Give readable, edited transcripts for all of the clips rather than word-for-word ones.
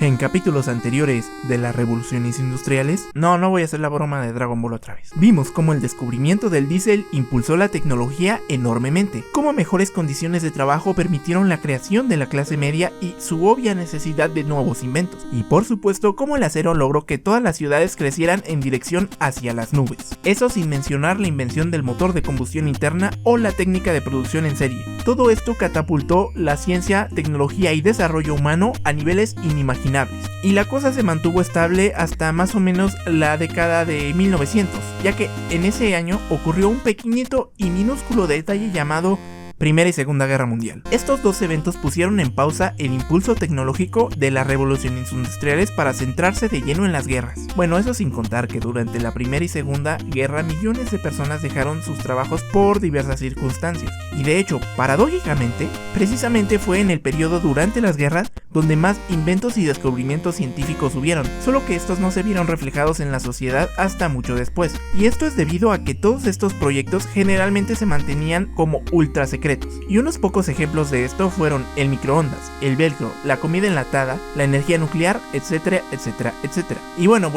En capítulos anteriores de las revoluciones industriales, no voy a hacer la broma de Dragon Ball otra vez. Vimos cómo el descubrimiento del diésel impulsó la tecnología enormemente, cómo mejores condiciones de trabajo permitieron la creación de la clase media y su obvia necesidad de nuevos inventos, y por supuesto cómo el acero logró que todas las ciudades crecieran en dirección hacia las nubes. Eso sin mencionar la invención del motor de combustión interna o la técnica de producción en serie. Todo esto catapultó la ciencia, tecnología y desarrollo humano a niveles inimaginables. Y la cosa se mantuvo estable hasta más o menos la década de 1900, ya que en ese año ocurrió un pequeñito y minúsculo detalle llamado Primera y Segunda Guerra Mundial. Estos dos eventos pusieron en pausa el impulso tecnológico de las revoluciones industriales para centrarse de lleno en las guerras. Bueno, eso sin contar que durante la Primera y Segunda Guerra millones de personas dejaron sus trabajos por diversas circunstancias. Y de hecho, paradójicamente, precisamente fue en el periodo durante las guerras donde más inventos y descubrimientos científicos hubieron, solo que estos no se vieron reflejados en la sociedad hasta mucho después. Y esto es debido a que todos estos proyectos generalmente se mantenían como ultra secretos. Y unos pocos ejemplos de esto fueron el microondas, el velcro, la comida enlatada, la energía nuclear, etcétera, etcétera, etcétera. Y bueno,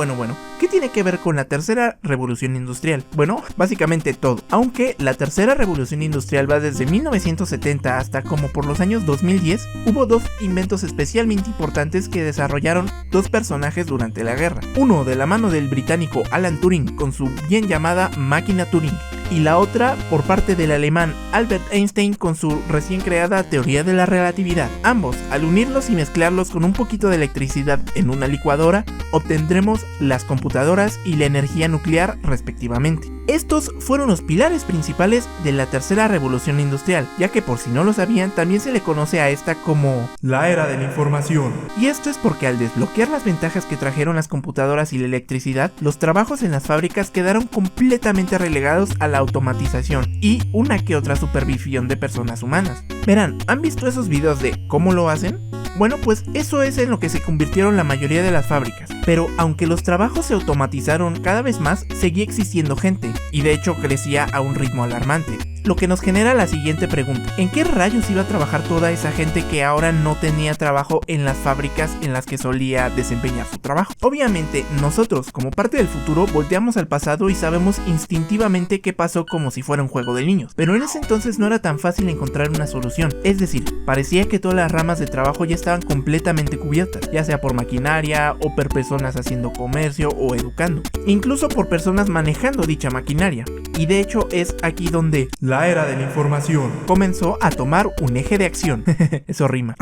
¿qué tiene que ver con la tercera revolución industrial? Bueno, básicamente todo, aunque la tercera revolución industrial va desde 1970 hasta como por los años 2010, hubo dos inventos especialmente importantes que desarrollaron dos personajes durante la guerra. Uno de la mano del británico Alan Turing con su bien llamada máquina Turing, y la otra por parte del alemán Albert Einstein con su recién creada teoría de la relatividad. Ambos, al unirlos y mezclarlos con un poquito de electricidad en una licuadora, obtendremos las computadoras y la energía nuclear respectivamente. Estos fueron los pilares principales de la tercera revolución industrial, ya que por si no lo sabían, también se le conoce a esta como la era de la información. Y esto es porque al desbloquear las ventajas que trajeron las computadoras y la electricidad, los trabajos en las fábricas quedaron completamente relegados a la automatización y una que otra supervisión de personas humanas. Verán, ¿han visto esos videos de cómo lo hacen? Bueno, pues eso es en lo que se convirtieron la mayoría de las fábricas. Pero aunque los trabajos se automatizaron cada vez más, seguía existiendo gente, y de hecho crecía a un ritmo alarmante. Lo que nos genera la siguiente pregunta: ¿en qué rayos iba a trabajar toda esa gente que ahora no tenía trabajo en las fábricas en las que solía desempeñar su trabajo? Obviamente, nosotros, como parte del futuro, volteamos al pasado y sabemos instintivamente qué pasó como si fuera un juego de niños. Pero en ese entonces no era tan fácil encontrar una solución. Es decir, parecía que todas las ramas de trabajo ya estaban completamente cubiertas, ya sea por maquinaria o por personas haciendo comercio o educando, incluso por personas manejando dicha maquinaria. Y de hecho es aquí donde la era de la información comenzó a tomar un eje de acción. Eso rima.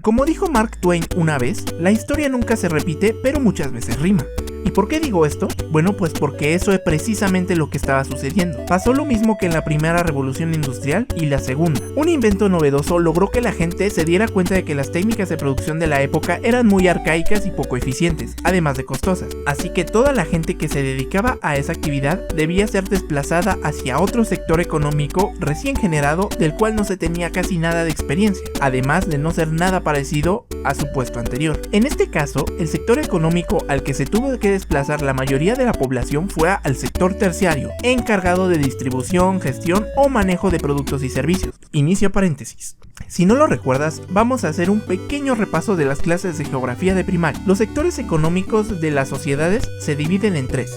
Como dijo Mark Twain una vez, la historia nunca se repite, pero muchas veces rima. ¿Y por qué digo esto? Bueno, pues porque eso es precisamente lo que estaba sucediendo. Pasó lo mismo que en la primera revolución industrial y la segunda. Un invento novedoso logró que la gente se diera cuenta de que las técnicas de producción de la época eran muy arcaicas y poco eficientes, además de costosas. Así que toda la gente que se dedicaba a esa actividad debía ser desplazada hacia otro sector económico recién generado del cual no se tenía casi nada de experiencia, además de no ser nada parecido a su puesto anterior. En este caso, el sector económico al que se tuvo que desplazar la mayoría de la población fue al sector terciario, encargado de distribución, gestión o manejo de productos y servicios. Inicio paréntesis. Si no lo recuerdas, vamos a hacer un pequeño repaso de las clases de geografía de primaria. Los sectores económicos de las sociedades se dividen en tres.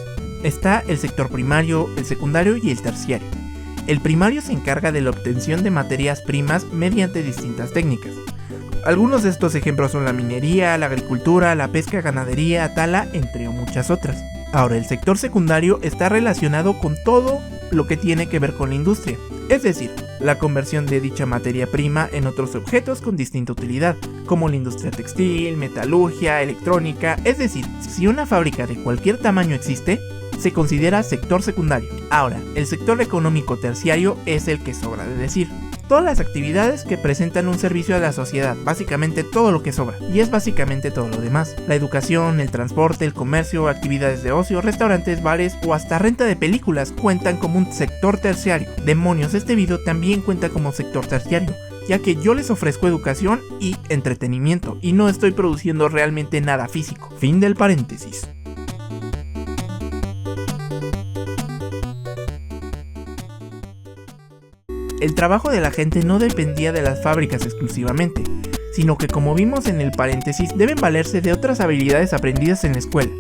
Está el sector primario, el secundario y el terciario. El primario se encarga de la obtención de materias primas mediante distintas técnicas. Algunos de estos ejemplos son la minería, la agricultura, la pesca, ganadería, tala, entre muchas otras. Ahora, el sector secundario está relacionado con todo lo que tiene que ver con la industria, es decir, la conversión de dicha materia prima en otros objetos con distinta utilidad, como la industria textil, metalurgia, electrónica. Es decir, si una fábrica de cualquier tamaño existe, se considera sector secundario. Ahora, el sector económico terciario es el que sobra de decir. Todas las actividades que presentan un servicio a la sociedad, básicamente todo lo que sobra, y es básicamente todo lo demás. La educación, el transporte, el comercio, actividades de ocio, restaurantes, bares o hasta renta de películas cuentan como un sector terciario. Demonios, este video también cuenta como sector terciario, ya que yo les ofrezco educación y entretenimiento, y no estoy produciendo realmente nada físico. Fin del paréntesis. El trabajo de la gente no dependía de las fábricas exclusivamente, sino que, como vimos en el paréntesis, deben valerse de otras habilidades aprendidas en la escuela.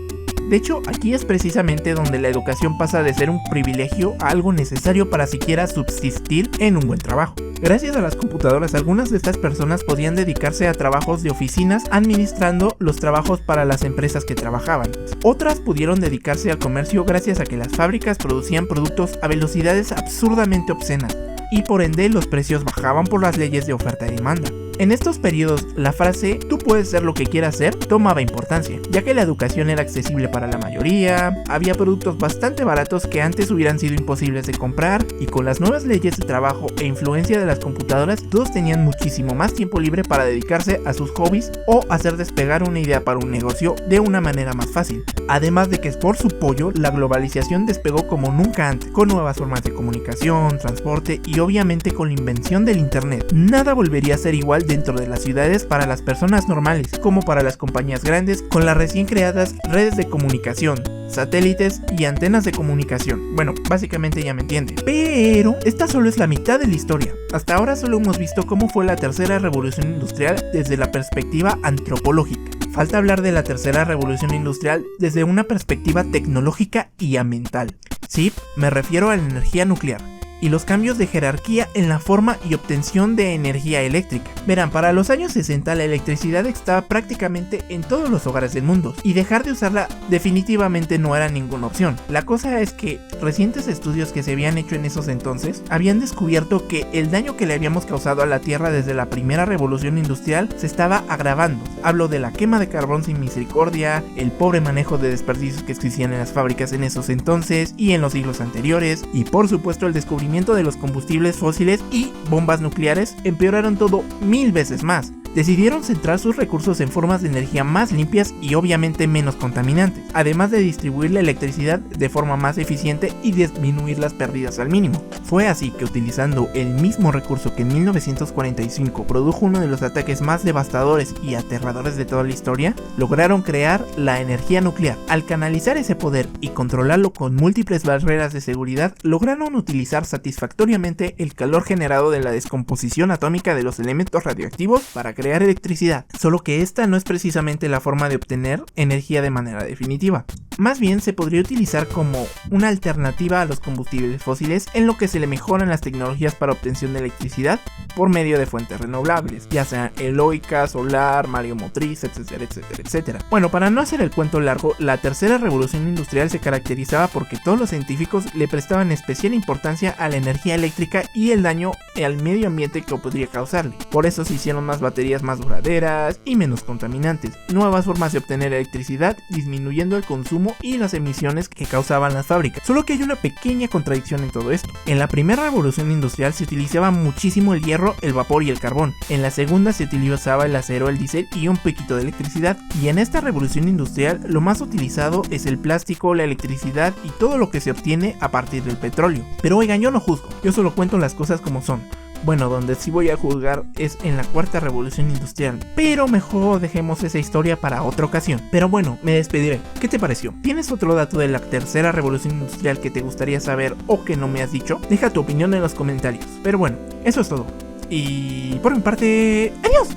De hecho, aquí es precisamente donde la educación pasa de ser un privilegio a algo necesario para siquiera subsistir en un buen trabajo. Gracias a las computadoras, algunas de estas personas podían dedicarse a trabajos de oficinas administrando los trabajos para las empresas que trabajaban. Otras pudieron dedicarse al comercio gracias a que las fábricas producían productos a velocidades absurdamente obscenas y por ende los precios bajaban por las leyes de oferta y demanda. En estos periodos, la frase "tú puedes ser lo que quieras ser" tomaba importancia, ya que la educación era accesible para la mayoría, había productos bastante baratos que antes hubieran sido imposibles de comprar, y con las nuevas leyes de trabajo e influencia de las computadoras, todos tenían muchísimo más tiempo libre para dedicarse a sus hobbies o hacer despegar una idea para un negocio de una manera más fácil. Además de que por su pollo, la globalización despegó como nunca antes, con nuevas formas de comunicación, transporte y obviamente con la invención del internet. Nada volvería a ser igual dentro de las ciudades para las personas normales, como para las compañías grandes con las recién creadas redes de comunicación, satélites y antenas de comunicación. Bueno, básicamente ya me entienden. Pero esta solo es la mitad de la historia. Hasta ahora solo hemos visto cómo fue la tercera revolución industrial desde la perspectiva antropológica. Falta hablar de la tercera revolución industrial desde una perspectiva tecnológica y ambiental. Sí, me refiero a la energía nuclear y los cambios de jerarquía en la forma y obtención de energía eléctrica. Verán, para los años 60 la electricidad estaba prácticamente en todos los hogares del mundo y dejar de usarla definitivamente no era ninguna opción. La cosa es que recientes estudios que se habían hecho en esos entonces habían descubierto que el daño que le habíamos causado a la Tierra desde la primera revolución industrial se estaba agravando. Hablo de la quema de carbón sin misericordia, el pobre manejo de desperdicios que existían en las fábricas en esos entonces y en los siglos anteriores, y por supuesto el descubrimiento de los combustibles fósiles y bombas nucleares empeoraron todo 1000 veces más. Decidieron centrar sus recursos en formas de energía más limpias y obviamente menos contaminantes, además de distribuir la electricidad de forma más eficiente y disminuir las pérdidas al mínimo. Fue así que, utilizando el mismo recurso que en 1945 produjo uno de los ataques más devastadores y aterradores de toda la historia, lograron crear la energía nuclear. Al canalizar ese poder y controlarlo con múltiples barreras de seguridad, lograron utilizar satisfactoriamente el calor generado de la descomposición atómica de los elementos radioactivos para crear electricidad, solo que esta no es precisamente la forma de obtener energía de manera definitiva. Más bien se podría utilizar como una alternativa a los combustibles fósiles, en lo que se le mejoran las tecnologías para obtención de electricidad por medio de fuentes renovables, ya sea eólica, solar, mareomotriz, etcétera, etcétera, etcétera. Bueno, para no hacer el cuento largo, la tercera revolución industrial se caracterizaba porque todos los científicos le prestaban especial importancia a la energía eléctrica y el daño al medio ambiente que podría causarle. Por eso se hicieron más baterías más duraderas y menos contaminantes, nuevas formas de obtener electricidad, disminuyendo el consumo y las emisiones que causaban las fábricas. Solo que hay una pequeña contradicción en todo esto. En la primera revolución industrial se utilizaba muchísimo el hierro, el vapor y el carbón. En la segunda se utilizaba el acero, el diésel y un poquito de electricidad. Y en esta revolución industrial lo más utilizado es el plástico, la electricidad y todo lo que se obtiene a partir del petróleo. Pero oigan, yo no juzgo, yo solo cuento las cosas como son. Bueno, donde sí voy a juzgar es en la cuarta revolución industrial, pero mejor dejemos esa historia para otra ocasión. Pero bueno, me despediré. ¿Qué te pareció? ¿Tienes otro dato de la tercera revolución industrial que te gustaría saber o que no me has dicho? Deja tu opinión en los comentarios. Pero bueno, eso es todo. Y por mi parte, ¡adiós!